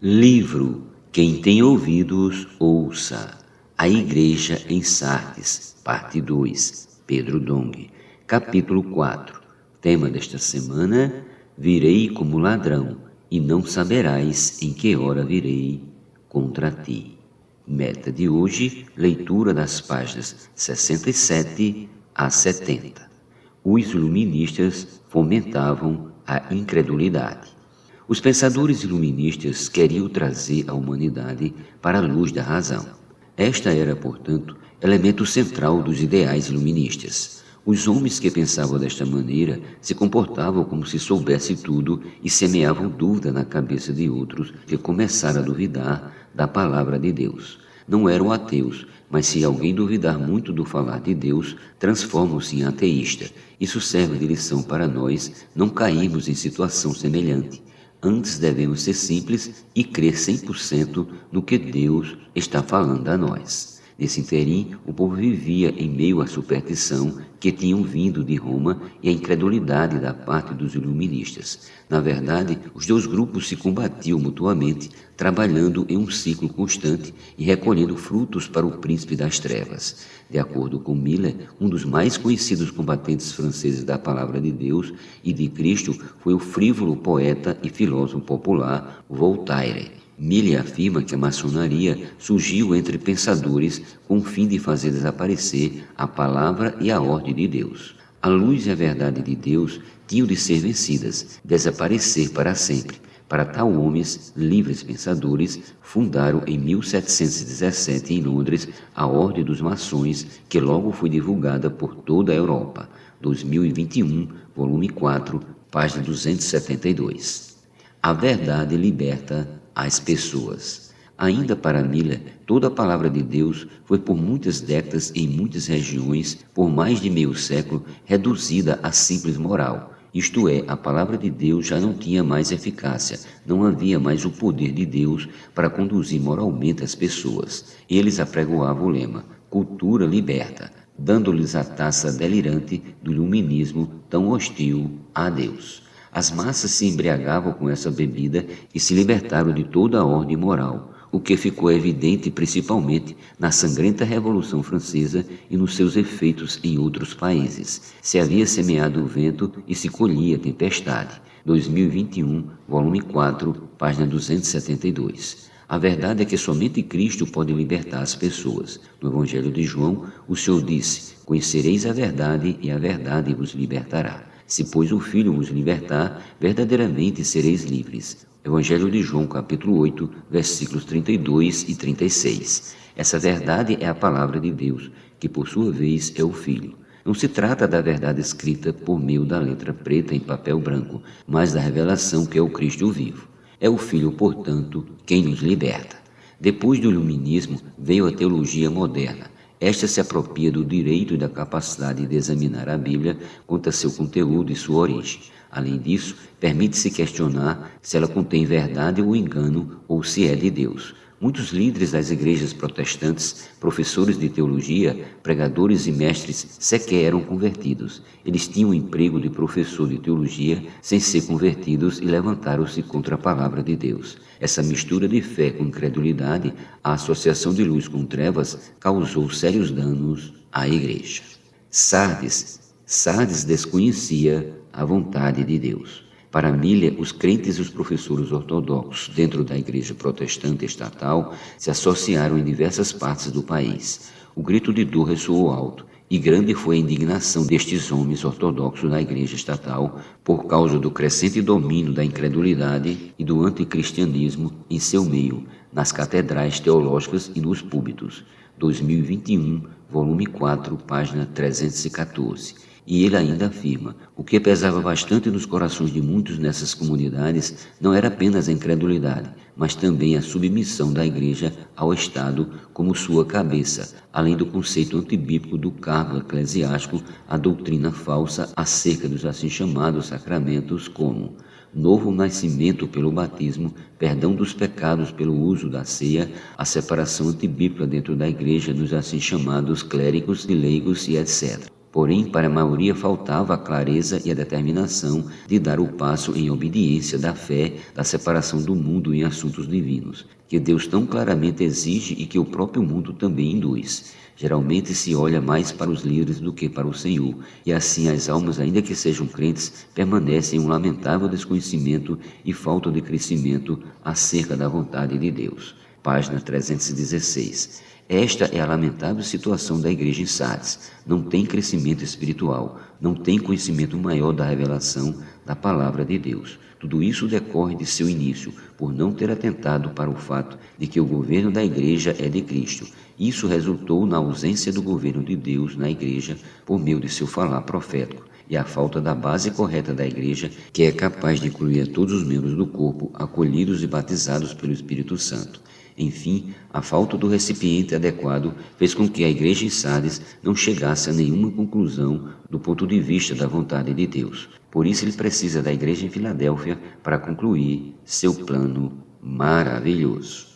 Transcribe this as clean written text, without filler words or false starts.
Livro Quem tem ouvidos, ouça. A Igreja em Sardes, parte 2, Pedro Dong, capítulo 4. Tema desta semana: virei como ladrão, e não saberás em que hora virei contra ti. Meta de hoje, leitura das páginas 67 a 70. Os iluministas fomentavam a incredulidade. Os pensadores iluministas queriam trazer a humanidade para a luz da razão. Esta era, portanto, elemento central dos ideais iluministas. Os homens que pensavam desta maneira se comportavam como se soubessem tudo e semeavam dúvida na cabeça de outros que começaram a duvidar da palavra de Deus. Não eram ateus, mas se alguém duvidar muito do falar de Deus, transformam-se em ateísta. Isso serve de lição para nós não cairmos em situação semelhante. Antes devemos ser simples e crer 100% no que Deus está falando a nós. Nesse interim, o povo vivia em meio à superstição que tinham vindo de Roma e à incredulidade da parte dos iluministas. Na verdade, os dois grupos se combatiam mutuamente, trabalhando em um ciclo constante e recolhendo frutos para o príncipe das trevas. De acordo com Miller, um dos mais conhecidos combatentes franceses da palavra de Deus e de Cristo foi o frívolo poeta e filósofo popular Voltaire. Miller afirma que a maçonaria surgiu entre pensadores com o fim de fazer desaparecer a palavra e a ordem de Deus. A luz e a verdade de Deus tinham de ser vencidas, desaparecer para sempre. Para tal, homens livres pensadores fundaram em 1717 em Londres a Ordem dos Maçons, que logo foi divulgada por toda a Europa. 2021, volume 4, página 272. A verdade liberta as pessoas. Ainda para Miller, toda a palavra de Deus foi por muitas décadas em muitas regiões, por mais de meio século, reduzida a simples moral. Isto é, a palavra de Deus já não tinha mais eficácia, não havia mais o poder de Deus para conduzir moralmente as pessoas. Eles apregoavam o lema, cultura liberta, dando-lhes a taça delirante do iluminismo tão hostil a Deus. As massas se embriagavam com essa bebida e se libertaram de toda a ordem moral, o que ficou evidente principalmente na sangrenta Revolução Francesa e nos seus efeitos em outros países. Se havia semeado o vento e se colhia a tempestade. 2021, volume 4, página 272. A verdade é que somente Cristo pode libertar as pessoas. No Evangelho de João, o Senhor disse: conhecereis a verdade e a verdade vos libertará. Se, pois, o Filho vos libertar, verdadeiramente sereis livres. Evangelho de João, capítulo 8, versículos 32 e 36. Essa verdade é a palavra de Deus, que por sua vez é o Filho. Não se trata da verdade escrita por meio da letra preta em papel branco, mas da revelação que é o Cristo vivo. É o Filho, portanto, quem nos liberta. Depois do iluminismo veio a teologia moderna. Esta se apropria do direito e da capacidade de examinar a Bíblia quanto a seu conteúdo e sua origem. Além disso, permite-se questionar se ela contém verdade ou engano ou se é de Deus. Muitos líderes das igrejas protestantes, professores de teologia, pregadores e mestres sequer eram convertidos. Eles tinham o emprego de professor de teologia sem ser convertidos e levantaram-se contra a palavra de Deus. Essa mistura de fé com incredulidade, a associação de luz com trevas, causou sérios danos à igreja. Sardes desconhecia a vontade de Deus. Para Miller, os crentes e os professores ortodoxos dentro da igreja protestante estatal se associaram em diversas partes do país. O grito de dor ressoou alto, e grande foi a indignação destes homens ortodoxos da igreja estatal por causa do crescente domínio da incredulidade e do anticristianismo em seu meio, nas catedrais teológicas e nos púlpitos. 2021, volume 4, página 314. E ele ainda afirma: o que pesava bastante nos corações de muitos nessas comunidades não era apenas a incredulidade, mas também a submissão da igreja ao Estado como sua cabeça, além do conceito antibíblico do cargo eclesiástico, a doutrina falsa acerca dos assim chamados sacramentos como novo nascimento pelo batismo, perdão dos pecados pelo uso da ceia, a separação antibíblica dentro da igreja dos assim chamados clérigos e leigos e etc. Porém, para a maioria faltava a clareza e a determinação de dar o passo em obediência da fé, da separação do mundo em assuntos divinos, que Deus tão claramente exige e que o próprio mundo também induz. Geralmente se olha mais para os líderes do que para o Senhor, e assim as almas, ainda que sejam crentes, permanecem em um lamentável desconhecimento e falta de crescimento acerca da vontade de Deus. Página 316. Esta é a lamentável situação da igreja em Sardes. Não tem crescimento espiritual, não tem conhecimento maior da revelação da palavra de Deus. Tudo isso decorre de seu início, por não ter atentado para o fato de que o governo da igreja é de Cristo. Isso resultou na ausência do governo de Deus na igreja por meio de seu falar profético e a falta da base correta da igreja, que é capaz de incluir a todos os membros do corpo, acolhidos e batizados pelo Espírito Santo. Enfim, a falta do recipiente adequado fez com que a igreja em Sardes não chegasse a nenhuma conclusão do ponto de vista da vontade de Deus. Por isso ele precisa da igreja em Filadélfia para concluir seu plano maravilhoso.